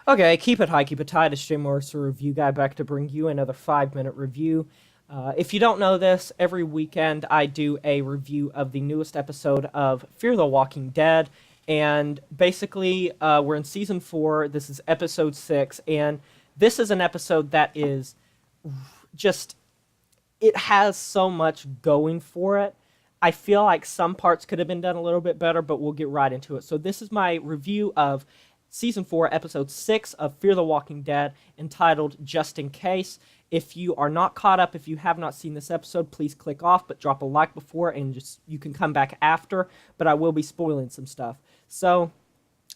Okay, keep it high, keep it tight. It's Ccjamboree, review guy, back to bring you another 5-minute review. If you don't know this, every weekend I do a review of the newest episode of Fear the Walking Dead. And basically, we're in season 4. This is episode 6. And this is an episode that is just, it has so much going for it. I feel like some parts could have been done a little bit better, but we'll get right into it. So this is my review of Season 4, Episode 6 of Fear the Walking Dead, entitled Just in Case. If you are not caught up, if you have not seen this episode, please click off, but drop a like before, and just you can come back after, but I will be spoiling some stuff. So,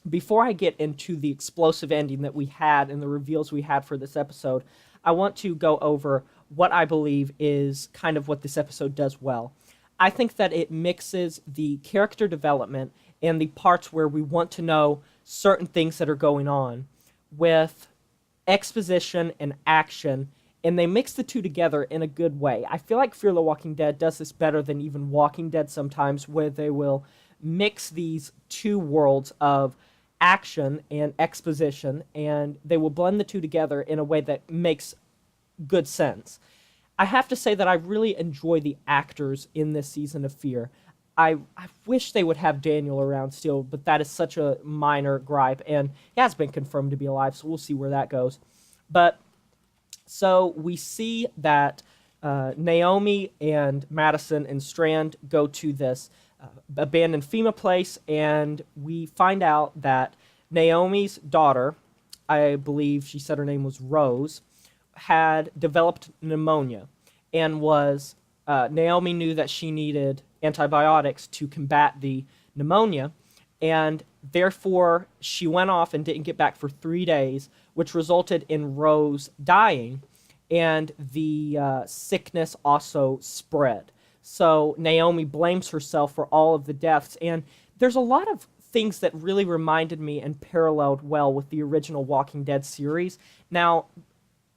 before I get into the explosive ending that we had and the reveals we had for this episode, I want to go over what I believe is kind of what this episode does well. I think that it mixes the character development and the parts where we want to know certain things that are going on with exposition and action, and they mix the two together in a good way. I feel like Fear the Walking Dead does this better than even Walking Dead sometimes, where they will mix these two worlds of action and exposition, and they will blend the two together in a way that makes good sense. I have to say that I really enjoy the actors in this season of Fear. I wish they would have Daniel around still, but that is such a minor gripe, and he has been confirmed to be alive, so we'll see where that goes. But, so we see that Naomi and Madison and Strand go to this abandoned FEMA place, and we find out that Naomi's daughter, I believe she said her name was Rose, had developed pneumonia, and was Naomi knew that she needed antibiotics to combat the pneumonia, and therefore she went off and didn't get back for 3 days, which resulted in Rose dying, and the sickness also spread. So Naomi blames herself for all of the deaths, and there's a lot of things that really reminded me and paralleled well with the original Walking Dead series. Now,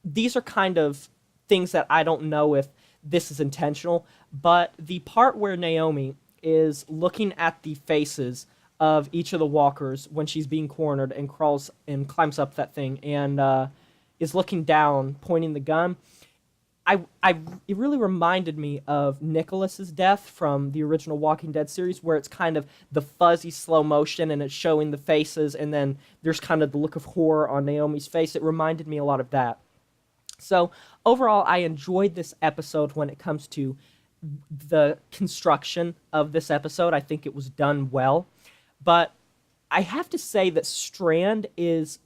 these are kind of things that I don't know if this is intentional, but the part where Naomi is looking at the faces of each of the walkers when she's being cornered and crawls and climbs up that thing and is looking down, pointing the gun, it really reminded me of Nicholas's death from the original Walking Dead series, where it's kind of the fuzzy slow motion and it's showing the faces, and then there's kind of the look of horror on Naomi's face. It reminded me a lot of that. So, overall, I enjoyed this episode when it comes to the construction of this episode. I think it was done well. But I have to say that Strand is,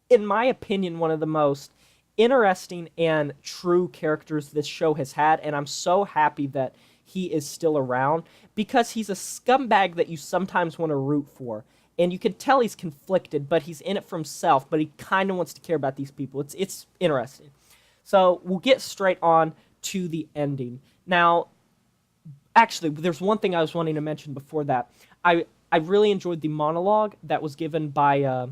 in my opinion, one of the most interesting and true characters this show has had, and I'm so happy that he is still around, because he's a scumbag that you sometimes want to root for. And you can tell he's conflicted, but he's in it for himself, but he kind of wants to care about these people. It's interesting. So we'll get straight on to the ending. Now, actually, there's one thing I was wanting to mention before that. I really enjoyed the monologue that was given by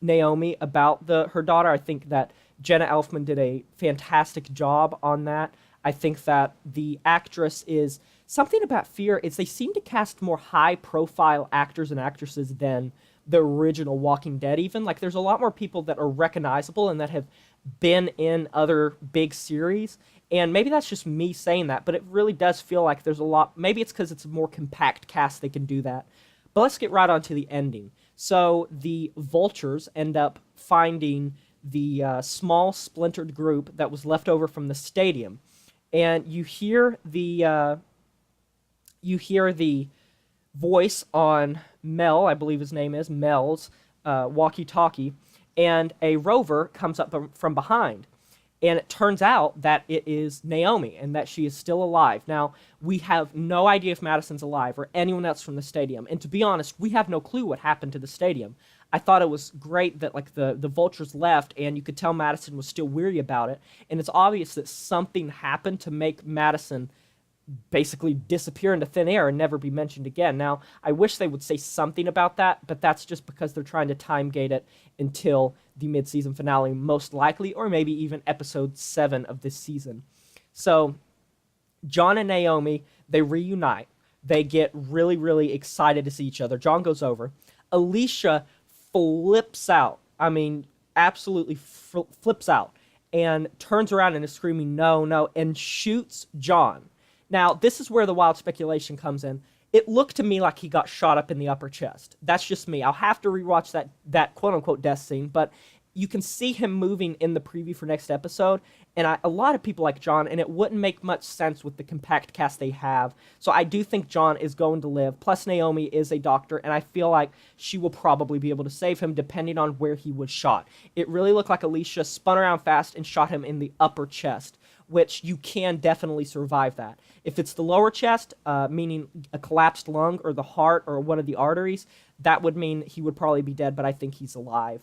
Naomi about her daughter. I think that Jenna Elfman did a fantastic job on that. I think that the actress is... Something about Fear is they seem to cast more high-profile actors and actresses than the original Walking Dead even. Like, there's a lot more people that are recognizable and that have been in other big series. And maybe that's just me saying that, but it really does feel like there's a lot... Maybe it's because it's a more compact cast they can do that. But let's get right on to the ending. So the vultures end up finding the small splintered group that was left over from the stadium. And you hear the voice on Mel, I believe his name is, Mel's walkie-talkie, and a rover comes up from behind. And it turns out that it is Naomi, and that she is still alive. Now, we have no idea if Madison's alive or anyone else from the stadium. And to be honest, we have no clue what happened to the stadium. I thought it was great that like the vultures left, and you could tell Madison was still weary about it. And it's obvious that something happened to make Madison basically disappear into thin air and never be mentioned again. Now, I wish they would say something about that, but that's just because they're trying to time gate it until the mid-season finale, most likely, or maybe even episode 7 of this season. So, John and Naomi, they reunite. They get really, really excited to see each other. John goes over. Alicia flips out I mean, absolutely flips out and turns around and is screaming, no, no, and shoots John. Now, this is where the wild speculation comes in. It looked to me like he got shot up in the upper chest. That's just me. I'll have to rewatch that quote-unquote death scene, but you can see him moving in the preview for next episode, and a lot of people like John, and it wouldn't make much sense with the compact cast they have. So I do think John is going to live. Plus, Naomi is a doctor, and I feel like she will probably be able to save him depending on where he was shot. It really looked like Alicia spun around fast and shot him in the upper chest, which you can definitely survive that. If it's the lower chest, meaning a collapsed lung or the heart or one of the arteries, that would mean he would probably be dead, but I think he's alive.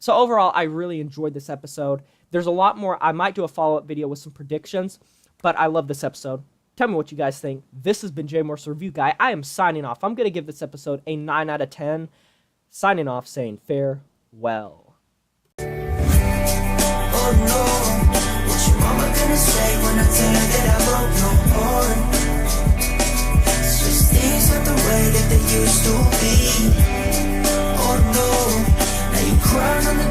So overall, I really enjoyed this episode. There's a lot more. I might do a follow-up video with some predictions, but I love this episode. Tell me what you guys think. This has been Jay Morse Review Guy. I am signing off. I'm going to give this episode a 9 out of 10. Signing off saying farewell. Oh no, what your mama gonna say when I tell her that I broke no heart? It's just things not the way that they used to be. Oh no, now you crying on the